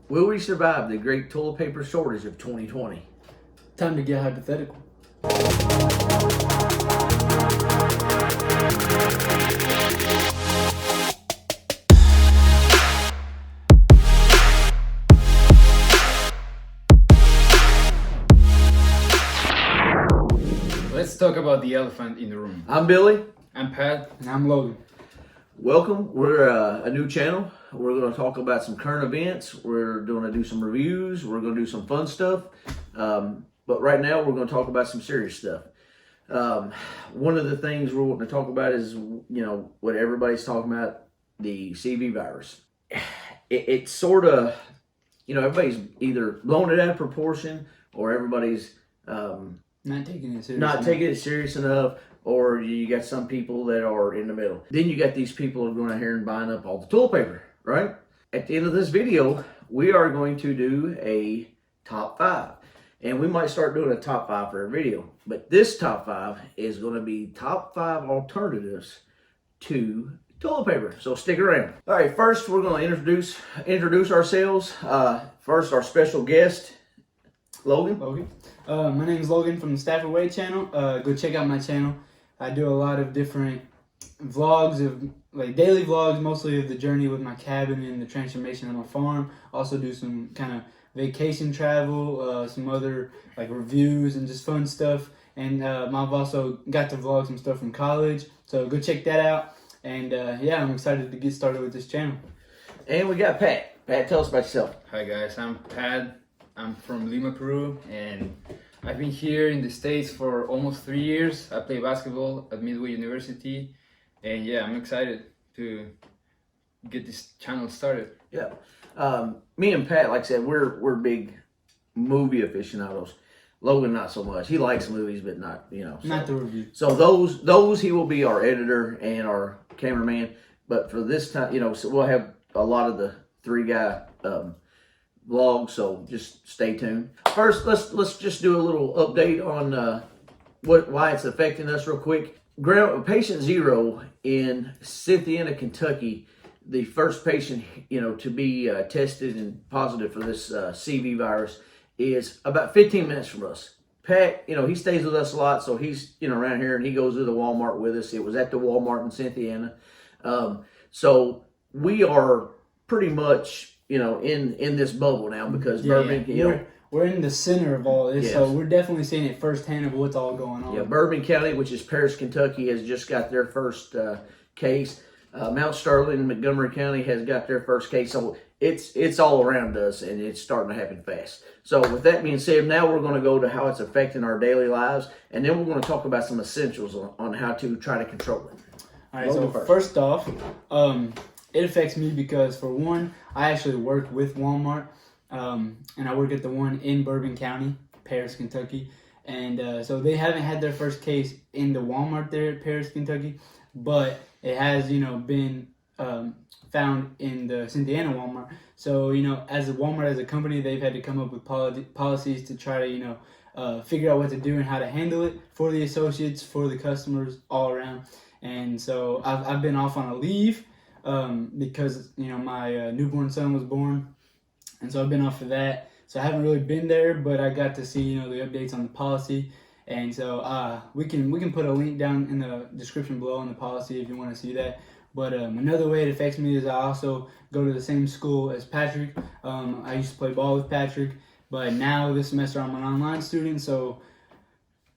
Will we survive the great toilet paper shortage of 2020? Time to get hypothetical. Let's talk about the elephant in the room. I'm Billy. I'm Pat. And I'm Logan. Welcome. We're a new channel. We're going to talk about some current events. We're going to do some reviews. We're going to do some fun stuff. But right now, we're going to talk about some serious stuff. One of the things we're wanting to talk about is, what everybody's talking about, the CV virus. It's sort of, everybody's either blowing it out of proportion or everybody's Not taking it serious. not taking it serious enough, or you got some people that are in the middle. Then you got these people who are going out here and buying up all the toilet paper, right? At the end of this video, we are going to do a top 5. And we might start doing a top 5 for every video. But this top 5 is going to be top 5 alternatives to toilet paper. So stick around. All right, first we're going to introduce ourselves. First, our special guest, Logan. My name is Logan from the Stafford Way channel. Go check out my channel. I do a lot of different vlogs, daily vlogs, mostly of the journey with my cabin and the transformation of my farm. Also do some kind of vacation travel, some other reviews and just fun stuff. And I've also got to vlog some stuff from college. So go check that out. And I'm excited to get started with this channel. And we got Pat. Pat, tell us about yourself. Hi guys, I'm Pat. I'm from Lima, Peru, and I've been here in the States for almost 3 years. I play basketball at Midway University, and I'm excited to get this channel started. Yeah. Me and Pat, like I said, we're big movie aficionados. Logan, not so much. He likes movies, but not, Not the review. So those he will be our editor and our cameraman. But for this time, so we'll have a lot of the 3-guy vlog, so just stay tuned. First, let's just do a little update on why it's affecting us real quick. Patient 0 in Cynthiana, Kentucky, the first patient to be tested and positive for this CV virus, is about 15 minutes from us. Pat, he stays with us a lot, so he's around here, and he goes to the Walmart with us. It was at the Walmart in Cynthiana, so we are pretty much in this bubble now because Bourbon, we're in the center of all this, yes. So we're definitely seeing it firsthand of what's all going on. Yeah, Bourbon County, which is Paris, Kentucky, has just got their first case. Mount Sterling and Montgomery County has got their first case. So it's all around us, and it's starting to happen fast. So with that being said, now we're going to go to how it's affecting our daily lives, and then we're going to talk about some essentials on how to try to control it. All right, so first off, it affects me because, for one, I actually work with Walmart, and I work at the one in Bourbon County, Paris, Kentucky. And so they haven't had their first case in the Walmart there at Paris, Kentucky, but it has, been found in the Cynthiana Walmart. So, as a Walmart, as a company, they've had to come up with policies to try to, figure out what to do and how to handle it for the associates, for the customers, all around. And so I've been off on a leave because, my newborn son was born. And so I've been off of that. So I haven't really been there, but I got to see, the updates on the policy. And so we can put a link down in the description below on the policy if you want to see that. But another way it affects me is I also go to the same school as Patrick. I used to play ball with Patrick, but now this semester I'm an online student. So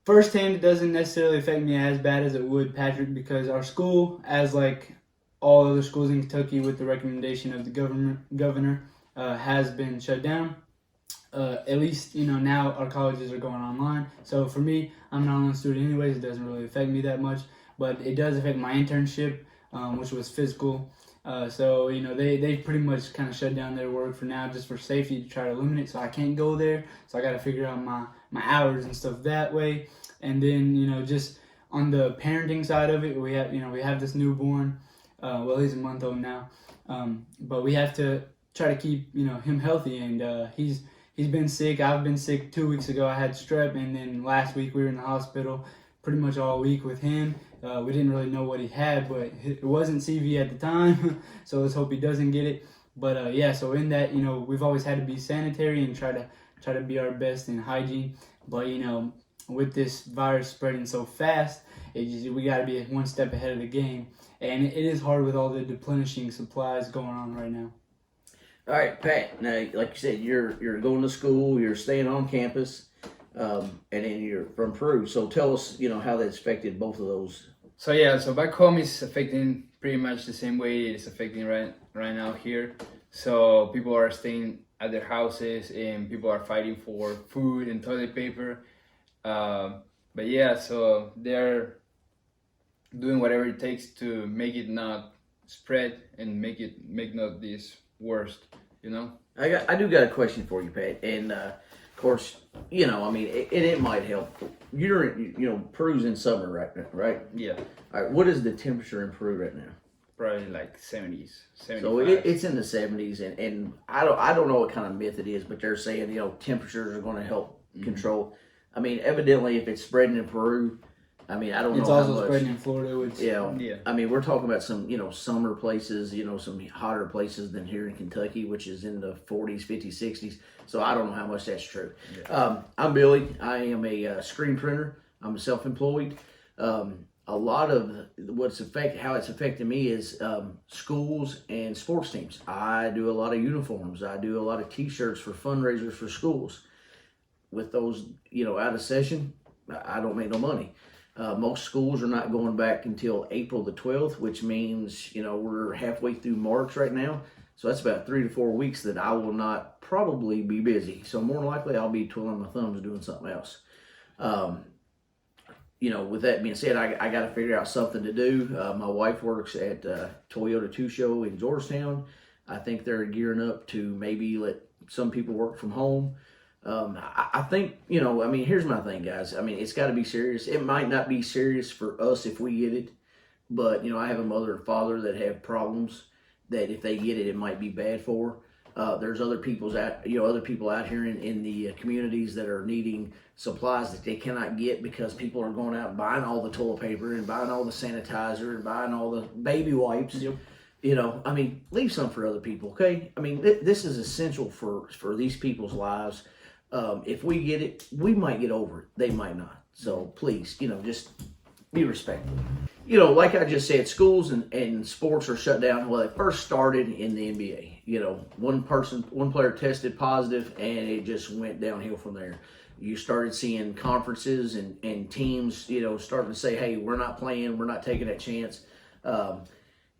firsthand, it doesn't necessarily affect me as bad as it would Patrick, because our school, as like all other schools in Kentucky with the recommendation of the governor, has been shut down. At least, now our colleges are going online. So for me, I'm an online student anyways. It doesn't really affect me that much, but it does affect my internship, which was physical. So, they pretty much kind of shut down their work for now, just for safety, to try to eliminate. So I can't go there. So I got to figure out my hours and stuff that way. And then, just on the parenting side of it, we have this newborn. Well, he's a month old now. But we have to try to keep, him healthy. And he's been sick. I've been sick 2 weeks ago. I had strep. And then last week we were in the hospital pretty much all week with him. We didn't really know what he had, but it wasn't CV at the time. So let's hope he doesn't get it. But yeah, so in that, we've always had to be sanitary and try to be our best in hygiene. But with this virus spreading so fast, we got to be one step ahead of the game, and it is hard with all the replenishing supplies going on right now. All right, Pat. Now, like you said, you're going to school, you're staying on campus, and then you're from Peru. So tell us, how that's affected both of those. So yeah, so back home is affecting pretty much the same way it's affecting right now here. So people are staying at their houses and people are fighting for food and toilet paper. But yeah, so they're doing whatever it takes to make it not spread and make not this worst. I do got a question for you, Pat, and of course, it might help. You're Peru's in summer right now, right? Yeah, All right, what is the temperature in Peru right now? probably like 70s, 75. So it's in the 70s, and I don't know what kind of myth it is, but they're saying temperatures are going to help control. I mean, evidently, if it's spreading in Peru, I don't It's know how also much. spreading in Florida, which Yeah. I mean, we're talking about some summer places, some hotter places than here in Kentucky, which is in the 40s, 50s, 60s. So I don't know how much that's true. Yeah. I'm Billy. I am a screen printer. I'm self-employed. A lot of how it's affected me is schools and sports teams. I do a lot of uniforms. I do a lot of T-shirts for fundraisers for schools. With those, out of session, I don't make no money. Most schools are not going back until April the 12th, which means, we're halfway through March right now. So that's about 3 to 4 weeks that I will not probably be busy. So more than likely, I'll be twiddling my thumbs doing something else. With that being said, I got to figure out something to do. My wife works at Toyota 2 Show in Georgetown. I think they're gearing up to maybe let some people work from home. I think, here's my thing, guys. It's got to be serious. It might not be serious for us if we get it, but, I have a mother and father that have problems that if they get it, it might be bad for. There's other people out here in the communities that are needing supplies that they cannot get because people are going out and buying all the toilet paper and buying all the sanitizer and buying all the baby wipes. Yep. Leave some for other people, okay? This is essential for these people's lives. If we get it, we might get over it. They might not. So please, just be respectful. Like I just said, schools and sports are shut down. Well, it first started in the NBA. One player tested positive, and it just went downhill from there. You started seeing conferences and teams, starting to say, hey, we're not playing. We're not taking that chance.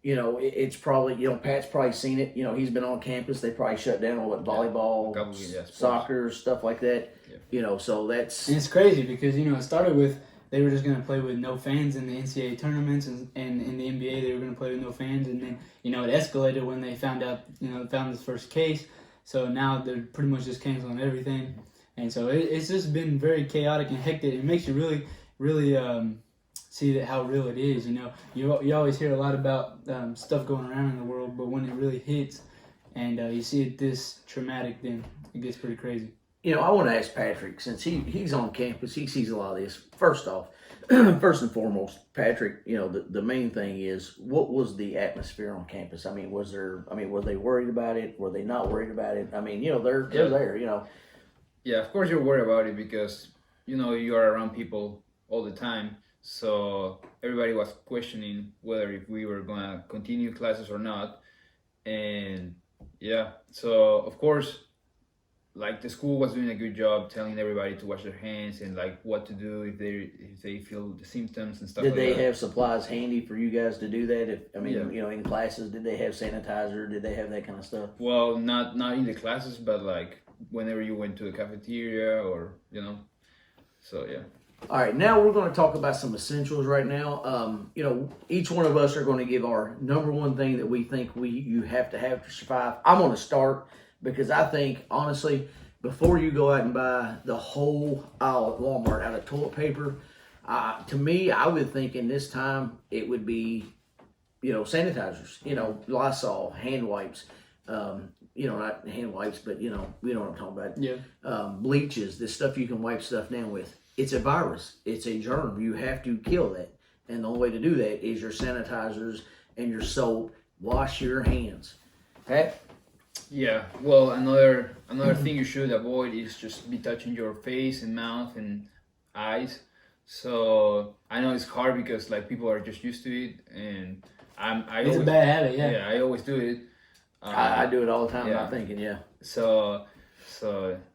It's probably, Pat's probably seen it. He's been on campus. They probably shut down volleyball, soccer, stuff like that. Yeah. So that's... And it's crazy because, it started with they were just going to play with no fans in the NCAA tournaments, and in the NBA they were going to play with no fans. And then, it escalated when they found this first case. So now they're pretty much just canceling everything. And so it's just been very chaotic and hectic. It makes you really, really... see that how real it is. You always hear a lot about stuff going around in the world, but when it really hits and you see it this traumatic, then it gets pretty crazy. I want to ask Patrick, since he's on campus, he sees a lot of this. First and foremost, Patrick, the main thing is, what was the atmosphere on campus? Were they worried about it? Were they not worried about it? They're there, Yeah, of course you're worried about it because, you are around people all the time. So everybody was questioning whether if we were going to continue classes or not. And yeah, so of course, like the school was doing a good job telling everybody to wash their hands and like what to do if they feel the symptoms and stuff Did like that. they have supplies handy for you guys to do that? In classes, did they have sanitizer? Did they have that kind of stuff? Well, not in the classes, but like whenever you went to the cafeteria or, so yeah. All right, now we're going to talk about some essentials right now. Each one of us are going to give our number one thing that we think you have to survive. I'm going to start because I think, honestly, before you go out and buy the whole aisle at Walmart out of toilet paper, to me, I would think in this time it would be, sanitizers, Lysol, hand wipes, not hand wipes, but you know what I'm talking about. Yeah. Bleaches, this stuff you can wipe stuff down with. It's a virus. It's a germ. You have to kill that. And the only way to do that is your sanitizers and your soap. Wash your hands. Okay? Yeah. Well, another thing you should avoid is just be touching your face and mouth and eyes. So I know it's hard because like people are just used to it, and I It's a always, bad habit, yeah. yeah, I always do it. I do it all the time. yeah. Not thinking, yeah. So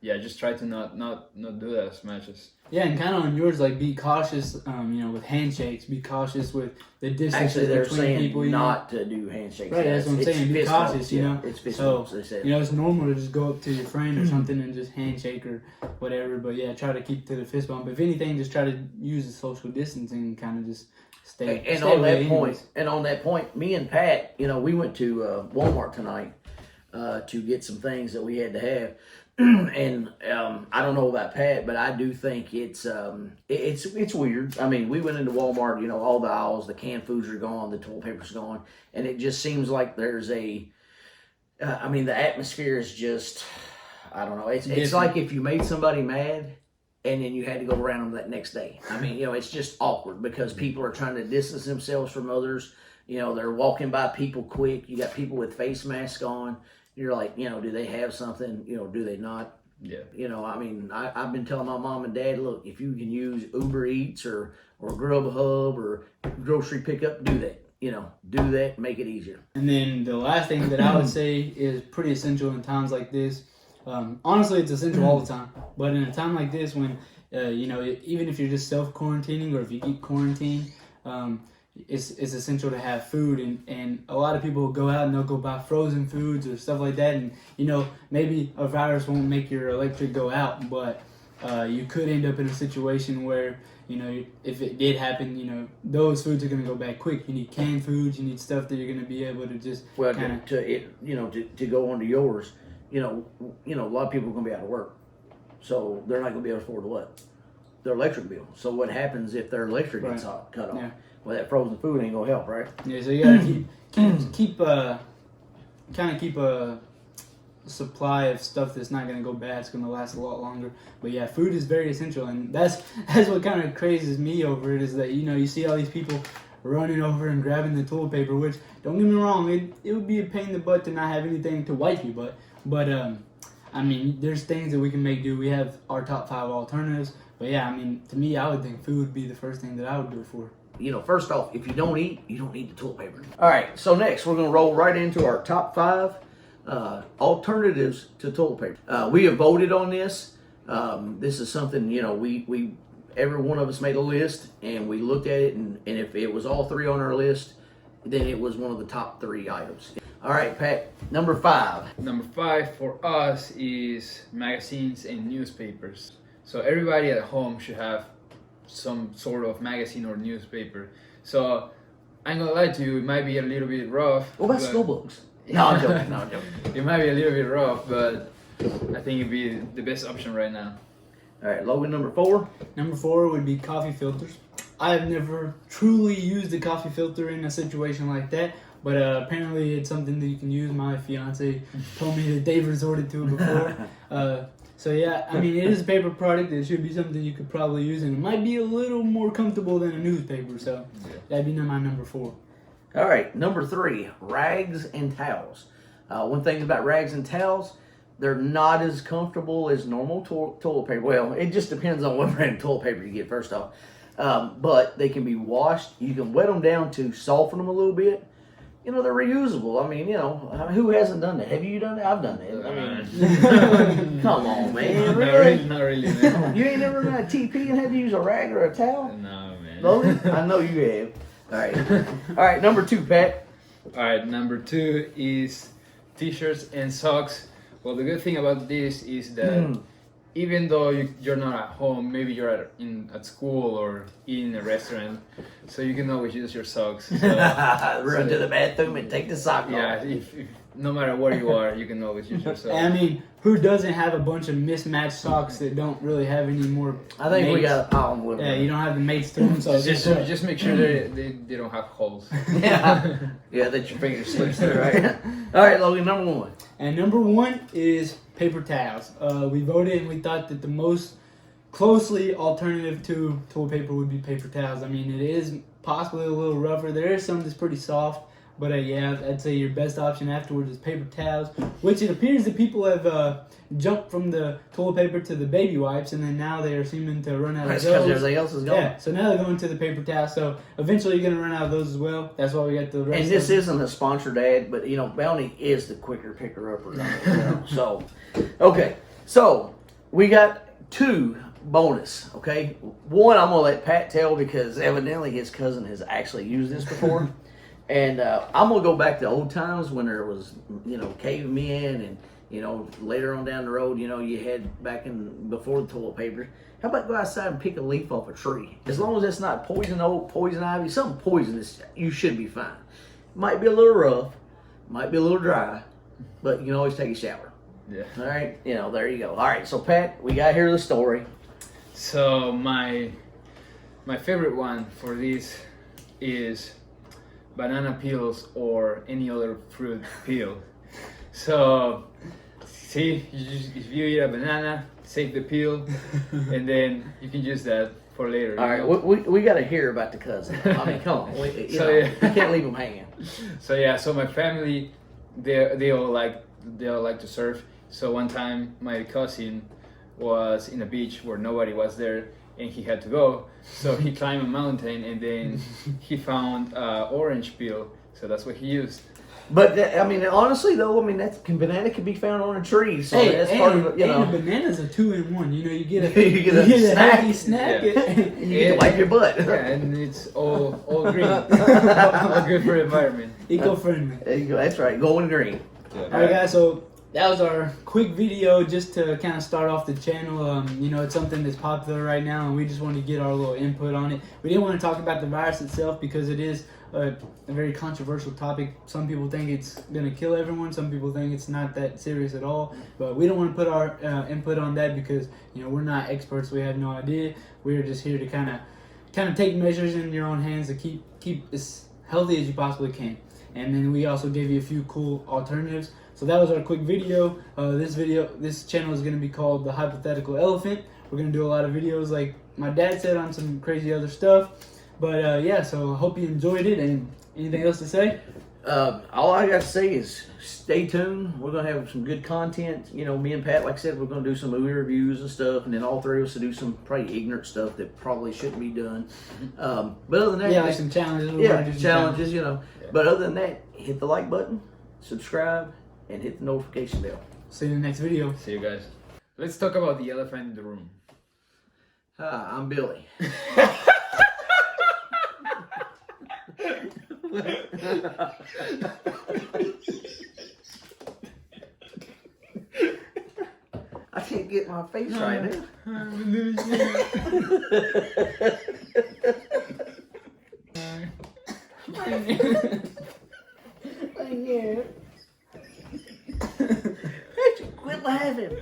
yeah, just try to not do that as much as. Yeah, and kind of on yours, like be cautious, with handshakes. Be cautious with the distance Actually, they're between saying people. not to do handshakes. Right, that's what I'm It's saying. Be fist cautious, bumps, you yeah. know. It's fist So, bumps, they said. it's normal to just go up to your friend or something and just handshake or whatever. But yeah, try to keep to the fist bump. If anything, just try to use the social distancing and kind of just stay. And stay on away that point, anyways. me and Pat, we went to Walmart tonight to get some things that we had to have. And I don't know about Pat, but I do think it's weird. I mean, we went into Walmart, all the aisles, the canned foods are gone, the toilet paper's gone, and it just seems like there's the atmosphere is just, I don't know. It's Different. like if you made somebody mad, and then you had to go around them that next day. I mean, it's just awkward because people are trying to distance themselves from others. They're walking by people quick. You got people with face masks on. You're like, do they have something? Do they not? Yeah. I've been telling my mom and dad, look, if you can use Uber Eats or Grubhub or grocery pickup, do that. Do that, make it easier. And then the last thing that I would say is pretty essential in times like this. Honestly, it's essential all the time. But in a time like this, when even if you're just self-quarantining or if you get quarantined, it's essential to have food. And a lot of people will go out and they'll go buy frozen foods or stuff like that. And maybe a virus won't make your electric go out, but you could end up in a situation where if it did happen, those foods are going to go bad quick. You need canned foods. You need stuff that you're going to be able to just Well, kind of. to go on to yours, a lot of people are going to be out of work, so they're not going to be able to afford what? Their electric bill. So what happens if their electric gets cut off? Yeah. Well, that frozen food ain't going to help, right? Yeah, so you gotta keep a supply of stuff that's not gonna go bad. It's gonna last a lot longer. But yeah, food is very essential, and that's what kind of crazes me over it is that you see all these people running over and grabbing the toilet paper. Which don't get me wrong, it would be a pain in the butt to not have anything to wipe you, but there's things that we can make do. We have our top 5 alternatives, but yeah, to me, I would think food would be the first thing that I would do it for. First off, if you don't eat, you don't need the toilet paper. All right, so next we're going to roll right into our top 5 alternatives to toilet paper. We have voted on this. This is something, we every one of us made a list, and we looked at it, and if it was all 3 on our list, then it was one of the top 3 items. All right, Pat, number 5. Number 5 for us is magazines and newspapers. So everybody at home should have some sort of magazine or newspaper. So I'm gonna lie to you, it might be a little bit rough. What about but- school books? No, I'm joking. It might be a little bit rough, but I think it'd be the best option right now. All right, Logan, number 4. Number 4 would be coffee filters. I've never truly used a coffee filter in a situation like that, but apparently it's something that you can use. My fiance told me that they've resorted to it before. So yeah, it is a paper product. It should be something you could probably use, and it might be a little more comfortable than a newspaper. So that'd be my number 4. All right, number 3, rags and towels. One thing about rags and towels, they're not as comfortable as normal toilet paper. Well, it just depends on what brand of toilet paper you get, first off. But they can be washed. You can wet them down to soften them a little bit. They're reusable. Who hasn't done that? Have you done that? I've done that. Come on, man. Really? Not really, man. You ain't never done a TP and had to use a rag or a towel? No, man. Logan? I know you have. All right. All right, number 2, Pat. Alright, number 2 is t-shirts and socks. Well, the good thing about this is that even though you're not at home, maybe you're at school or in a restaurant, so you can always use your socks. So, Run to the bathroom and take the sock yeah, off. if no matter where you are, you can always use your socks. Who doesn't have a bunch of mismatched socks that don't really have any more? I think we mates? got a problem with Yeah, it. you don't have the mates to them, so Just make sure they don't have holes. Yeah. Yeah, that your finger slips through, right? All right, Logan, number 1. And number 1 is paper towels. We voted and we thought that the most closely alternative to toilet paper would be paper towels. It is possibly a little rougher. There is some that's pretty soft, But yeah, I'd say your best option afterwards is paper towels, which it appears that people have jumped from the toilet paper to the baby wipes, and then now they are seeming to run out of That's because those. everything else is gone. Yeah, so now they're going to the paper towel. So eventually you're going to run out of those as well. That's why we got the rest And this of isn't a sponsored ad, but you know, Bounty is the quicker picker upper. You know, so, okay, so we got 2 bonus. Okay, one I'm gonna let Pat tell because evidently his cousin has actually used this before, and I'm gonna go back to old times when there was, you know, cavemen and. You know, later on down the road, you know, you had back in before the toilet paper. How about go outside and pick a leaf off a tree? As long as it's not poison oak, poison ivy, something poisonous, you should be fine. Might be a little rough, might be a little dry, but you can always take a shower. Yeah. All right, you know, there you go. All right, so Pat, we got to hear the story. So my favorite one for this is banana peels or any other fruit peel. So, see, if you eat a banana, save the peel, and then you can use that for later. All right, we got to hear about the cousin. I mean, come on, you can't leave them hanging. So yeah, so my family, they all like to surf. So one time my cousin was in a beach where nobody was there, and he had to go. So he climbed a mountain, and then he found orange peel. So that's what he used. But I mean, honestly though, I mean banana can be found on a tree, so that's part of it. You know, and a banana's a 2-in-1. You know, you get a you get a healthy snack. you get to wipe your butt. Yeah, and it's all green, all good for the environment. Eco-friendly. There you go. That's right, going green. Yeah. All right, guys. So that was our quick video, just to kind of start off the channel. You know, it's something that's popular right now, and we just wanted to get our little input on it. We didn't want to talk about the virus itself because it is a very controversial topic. Some people think it's gonna kill everyone. Some people think it's not that serious at all. But we don't want to put our input on that because, you know, we're not experts. We have no idea. We're just here to kind of take measures in your own hands to keep as healthy as you possibly can. And then we also gave you a few cool alternatives. So that was our quick video. This channel is going to be called The Hypothetical Elephant. We're going to do a lot of videos like my dad said on some crazy other stuff. But yeah, so I hope you enjoyed it. And anything else to say? All I got to say is stay tuned. We're going to have some good content. You know, me and Pat, like I said, we're going to do some movie reviews and stuff. And then all 3 of us will do some probably ignorant stuff that probably shouldn't be done. But other than that, Yeah, like some challenges. challenges, you know. But other than that, hit the like button, subscribe, and hit the notification bell. See you in the next video. See you guys. Let's talk about the elephant in the room. Hi, I'm Billy. I can't get my face right now. Quit laughing.